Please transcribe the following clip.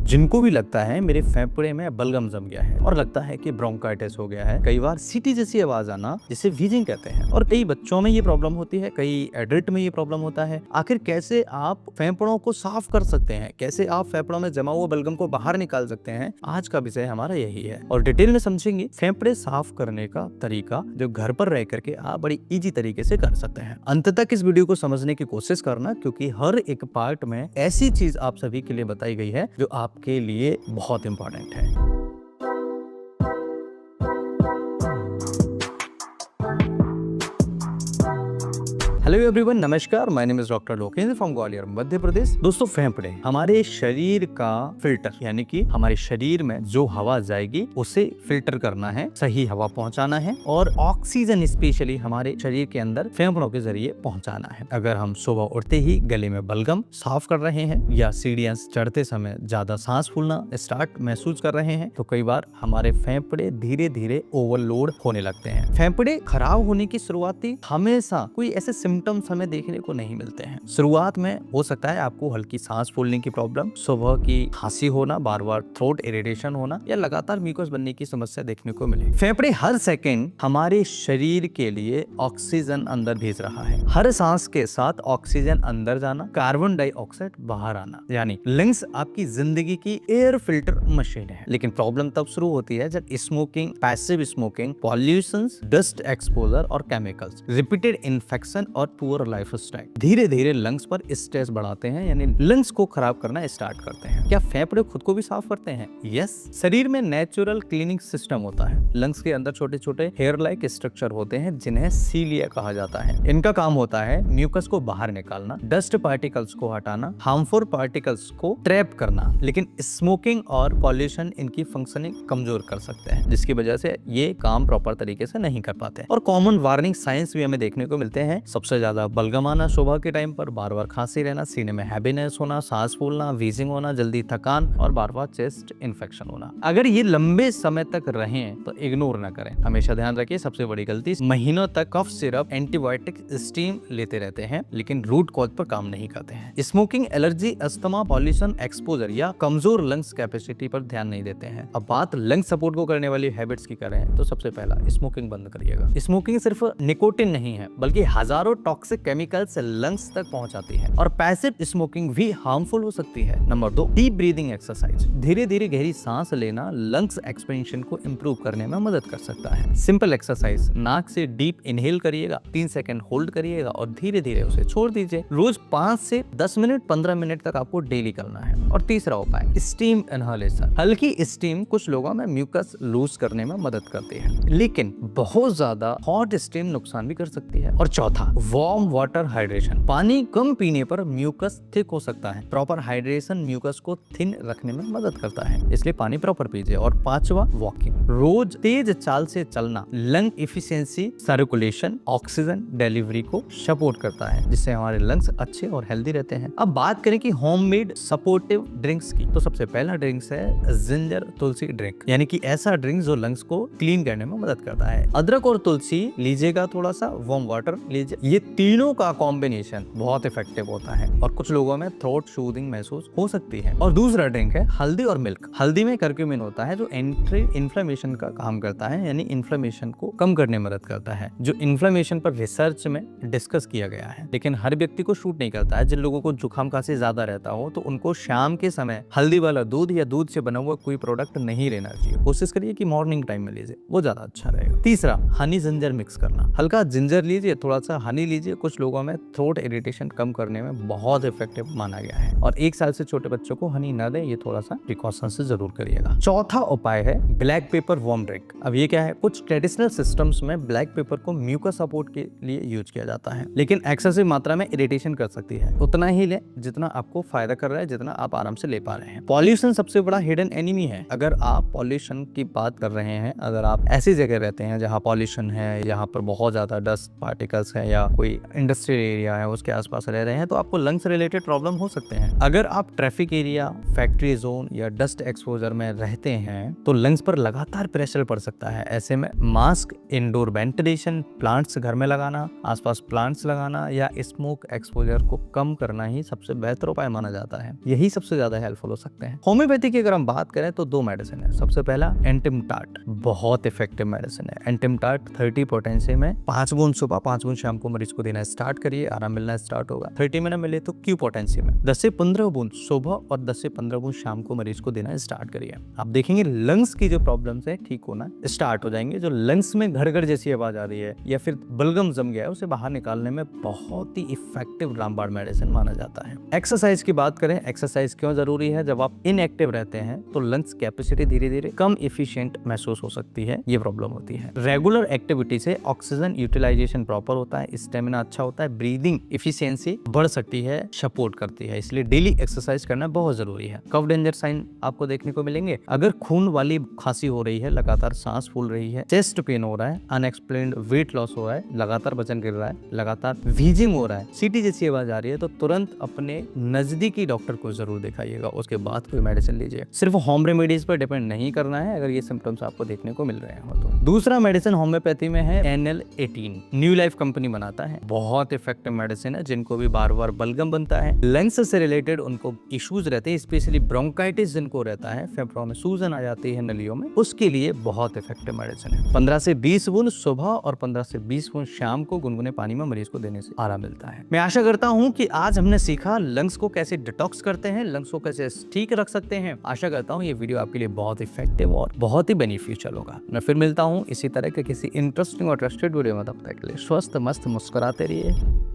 जिनको भी लगता है मेरे फेफड़े में बलगम जम गया है और लगता है कि ब्रोंकाइटिस हो गया है, कई बार सीटी जैसी आवाज आना जिसे व्हीजिंग कहते हैं, और कई बच्चों में ये प्रॉब्लम होती है, कई एडल्ट में ये प्रॉब्लम होता है। आखिर कैसे आप फेफड़ों को साफ कर सकते हैं, कैसे आप फेफड़ों में जमा हुआ बलगम को बाहर निकाल सकते हैं, आज का विषय हमारा यही है और डिटेल में समझेंगे फेफड़े साफ करने का तरीका जो घर पर रह करके आप बड़ी इजी तरीके से कर सकते हैं। अंत तक इस वीडियो को समझने की कोशिश करना, क्योंकि हर एक पार्ट में ऐसी चीज आप सभी के लिए बताई गई है जो आपके लिए बहुत इंपॉर्टेंट है। हेलो एवरीवन, नमस्कार। My name is doctor Lokendra from Gwalior, Madhya Pradesh. दोस्तों, फेफड़े हमारे शरीर का फिल्टर, यानी कि हमारे शरीर में जो हवा जाएगी उसे फिल्टर करना है, सही हवा पहुंचाना है और ऑक्सीजन स्पेशली हमारे शरीर के अंदर फेफड़ों के जरिए पहुंचाना है। अगर हम सुबह उठते ही गले में बलगम साफ कर रहे हैं या सीढ़ियां चढ़ते समय ज्यादा सांस फूलना स्टार्ट महसूस कर रहे हैं, तो कई बार हमारे फेफड़े धीरे धीरे ओवरलोड होने लगते हैं। फेफड़े खराब होने की शुरुआती हमेशा कोई ऐसे सिम्टम्स हमें देखने को नहीं मिलते हैं। शुरुआत में हो सकता है आपको हल्की सांस फूलने की प्रॉब्लम, सुबह की खांसी होना, बार बार थ्रोट इरिटेशन होना या लगातार म्यूकस बनने की समस्या देखने को मिले। फेफड़े हर सेकंड हमारे शरीर के लिए ऑक्सीजन अंदर भेज रहा है। हर सांस के साथ ऑक्सीजन अंदर जाना, कार्बन डाइऑक्साइड बाहर आना, यानी लंग्स आपकी जिंदगी की एयर फिल्टर मशीन है। लेकिन प्रॉब्लम तब शुरू होती है जब smoking, passive smoking, pollution, dust exposure और केमिकल्स, रिपीटेड इन्फेक्शन और पुअर लाइफस्टाइल धीरे धीरे लंग्स पर स्ट्रेस बढ़ाते हैं, यानी लंग्स को खराब करना स्टार्ट करते हैं। क्या फेफड़े खुद को भी साफ करते हैं? यस। शरीर में नेचुरल क्लीनिंग सिस्टम होता है। लंग्स के अंदर छोटे छोटे हेयर लाइक स्ट्रक्चर होते हैं जिन्हें सीलिया कहा जाता है। इनका काम होता है म्यूकस को बाहर निकालना, डस्ट पार्टिकल्स को हटाना, हार्मफुल पार्टिकल्स को ट्रैप करना। लेकिन स्मोकिंग और पॉल्यूशन इनकी फंक्शनिंग कमजोर कर सकते हैं, जिसकी वजह से ये काम प्रॉपर तरीके से नहीं कर पाते। और कॉमन वार्निंग साइंस भी हमें देखने को मिलते हैं। सबसे ज्यादा बलगम आना सुबह के टाइम पर, बार बार खांसी रहना, सीने में हैवीनेस होना, सांस फूलना, वीजिंग होना, जल्दी थकान और बार बार चेस्ट इन्फेक्शन होना। अगर ये लंबे समय तक रहे तो इग्नोर ना करें। हमेशा ध्यान रखिए, सबसे बड़ी गलती महीनों तक कफ सिरप, एंटीबायोटिक, स्टीम लेते रहते हैं लेकिन रूट कॉज पर काम नहीं करते हैं। Smoking, allergy, asthma, pollution, exposure या कमजोर लंग्स कैपेसिटी पर ध्यान नहीं देते हैं। अब बात लंग सपोर्ट को करने वाली हैबिट्स की करें तो सबसे पहला स्मोकिंग बंद करिएगा। स्मोकिंग सिर्फ निकोटिन नहीं है बल्कि हजारों टॉक्सिक केमिकल्स लंग्स तक पहुंचाती है और पैसिव स्मोकिंग भी हार्मफुल हो सकती है। Number 2, deep breathing exercise. धीरे धीरे गहरी सांस लेना लंग्स एक्सपेंशन को इंप्रूव करने में मदद कर सकता है। सिंपल एक्सरसाइज, नाक से डीप इनहेल करिएगा, 3 सेकंड होल्ड करिएगा और धीरे धीरे उसे छोड़ दीजिए। रोज 5 से 10 मिनट, 15 मिनट तक आपको डेली करना है। और तीसरा उपाय, स्टीम इनहेलेशन। हल्की स्टीम कुछ लोगों में म्यूकस लूज करने में मदद करती है, लेकिन बहुत ज्यादा हॉट स्टीम नुकसान भी कर सकती है। और चौथा, वार्म वाटर हाइड्रेशन। पानी कम पीने पर म्यूकस थिक हो सकता है। प्रॉपर हाइड्रेशन म्यूकस को थिन रखने में मदद करता है, इसलिए पानी प्रॉपर पीजिए। और पांचवा, वॉकिंग। रोज तेज चाल से चलना lung efficiency, circulation, oxygen delivery को सपोर्ट करता है, जिससे हमारे लंग्स अच्छे और हेल्दी रहते हैं। अब बात करें कि होममेड सपोर्टिव ड्रिंक्स की, तो सबसे पहला ड्रिंक्स है जिंजर तुलसी ड्रिंक, यानी कि ऐसा ड्रिंक जो लंग्स को क्लीन करने में मदद करता है। अदरक और तुलसी लीजिएगा, थोड़ा सा वार्म वाटर लीजिए। ये तीनों का कॉम्बिनेशन बहुत इफेक्टिव होता है और कुछ लोगों में थ्रोट सूदिंग महसूस हो सकती है। और दूसरा ड्रिंक है हल्दी और मिल्क। हल्दी में करक्यूमिन होता है जो एंटी इन्फ्लेमेशन का काम करता है, यानी इन्फ्लेमेशन को कम करने में मदद करता है, जो इन्फ्लेमेशन पर रिसर्च में डिस्कस किया गया है। लेकिन हर व्यक्ति को शूट नहीं करता है। जिन लोगों को जुकाम खांसी ज्यादा रहता हो तो उनको शाम के समय हल्दी वाला दूध या दूध से बना हुआ कोई प्रोडक्ट नहीं लेना चाहिए। कोशिश करिए कि मॉर्निंग टाइम में लीजिए, वो ज्यादा अच्छा रहेगा। तीसरा, हनी जिंजर मिक्स करना। हल्का जिंजर लीजिए, थोड़ा सा हनी लीजिए। कुछ लोगों में थ्रोट इरिटेशन कम करने में बहुत इफेक्टिव माना गया है। और 1 साल से छोटे बच्चों को हनी न दें, ये थोड़ा सा प्रिकॉशन से जरूर करिएगा। चौथा उपाय है ब्लैक पेपर वार्म ड्रिंक। अब ये क्या है, कुछ ट्रेडिशनल सिस्टम्स में ब्लैक पेपर को म्यूकस सपोर्ट के लिए यूज किया जाता है, लेकिन एक्सेसिव मात्रा में इरिटेशन कर सकती है। उतना ही ले जितना आपको फायदा कर रहा है, जितना आप आराम से ले पा रहे हैं। पॉल्यूशन सबसे बड़ा हिडन एनिमी है। अगर आप पॉल्यूशन की बात कर रहे हैं, अगर आप ऐसी जगह रहते हैं जहाँ पॉल्यूशन है, यहाँ पर बहुत ज्यादा डस्ट पार्टिकल्स है या कोई कोई इंडस्ट्रियल एरिया है उसके आसपास रह रहे हैं तो आपको लंग्स रिलेटेड प्रॉब्लम हो सकते हैं। अगर आप ट्रैफिक एरिया, फैक्ट्री जोन या डस्ट एक्सपोजर में रहते हैं तो लंग्स पर लगातार प्रेशर पड़ सकता है। ऐसे में मास्क, इंडोर वेंटिलेशन, प्लांट्स घर में लगाना, आसपास प्लांट्स लगाना या स्मोक एक्सपोजर को कम करना ही सबसे बेहतर उपाय माना जाता है। यही सबसे ज्यादा हेल्पफुल हो सकते हैं। होम्योपैथी की अगर हम बात करें तो 2 मेडिसिन है। सबसे पहला एंटिमटाट, बहुत इफेक्टिव मेडिसिन है। एंटिमटाट 30 पोटेंसी में 5 बूंद सुबह 5 बूंद शाम को मरीज को देना स्टार्ट करिए, आराम मिलना स्टार्ट होगा। 30 में ना मिले तो क्यू पोटेंसी में 10 से 15 बूंद सुबह और 10 से 15 बूंद शाम को मरीज को देना स्टार्ट करिए। आप देखेंगे लंग्स की जो प्रॉब्लम्स है ठीक होना स्टार्ट हो जाएंगे। जो लंग्स में घड़ जैसी आवाज आ रही है या फिर बलगम जम गया है उसे बाहर निकालने में बहुत ही इफेक्टिव रामबाण मेडिसिन माना जाता है। एक्सरसाइज की बात करें, एक्सरसाइज क्यों जरूरी है? जब आप इनएक्टिव रहते हैं तो लंग्स कैपेसिटी धीरे धीरे कम इफिशिएंट महसूस हो सकती है, ये प्रॉब्लम होती है। रेगुलर एक्टिविटी से ऑक्सीजन यूटिलाइजेशन प्रॉपर होता है, स्टेमिना अच्छा होता है, ब्रीदिंग इफिशियंसी बढ़ सकती है, सपोर्ट करती है। इसलिए डेली एक्सरसाइज करना बहुत जरूरी है। कफ डेंजर साइन आपको देखने को मिलेंगे। अगर खून वाली खांसी हो रही है, लगातार सांस फूल रही है, चेस्ट पेन हो रहा है, अनएक्सप्लेन्ड वेट लॉस हो रहा है, लगातार वजन गिर रहा है, लगातार वीजिंग हो रहा है, सीटी जैसी आवाज आ रही है तो तुरंत अपने नजदीकी डॉक्टर को जरूर दिखाइएगा। उसके बाद कोई मेडिसिन लीजिए। सिर्फ होम रेमेडीज पर डिपेंड नहीं करना है अगर ये सिम्टम्स आपको देखने को मिल रहे हो तो। दूसरा मेडिसिन होम्योपैथी में है NL-18, न्यू लाइफ कंपनी बनाता है। बहुत इफेक्टिव मेडिसिन है। जिनको भी बार बार बलगम बनता है, लंग्स से रिलेटेड उनको इश्यूज रहते हैं, स्पेशली ब्रोंकाइटिस जिनको रहता है, फेफड़ों में सूजन आ जाती है नलियों में, उसके लिए बहुत इफेक्टिव मेडिसिन है। 15 से 20 बूंद सुबह और 15 से 20 बूंद शाम को गुनगुने पानी में मरीज को देने से आराम मिलता है। मैं आशा करता हूँ कि आज हमने सीखा लंग्स को कैसे डिटॉक्स करते हैं, लंग्स को कैसे ठीक रख सकते हैं। आशा करता हूँ ये वीडियो आपके लिए बहुत इफेक्टिव और बहुत ही बेनिफिशियल होगा। मैं फिर मिलता हूँ इसी तरह के किसी इंटरेस्टिंग और ट्रस्टेड वीडियो में। तब तक के लिए स्वस्थ मस्त मुस्कुराते रहिए।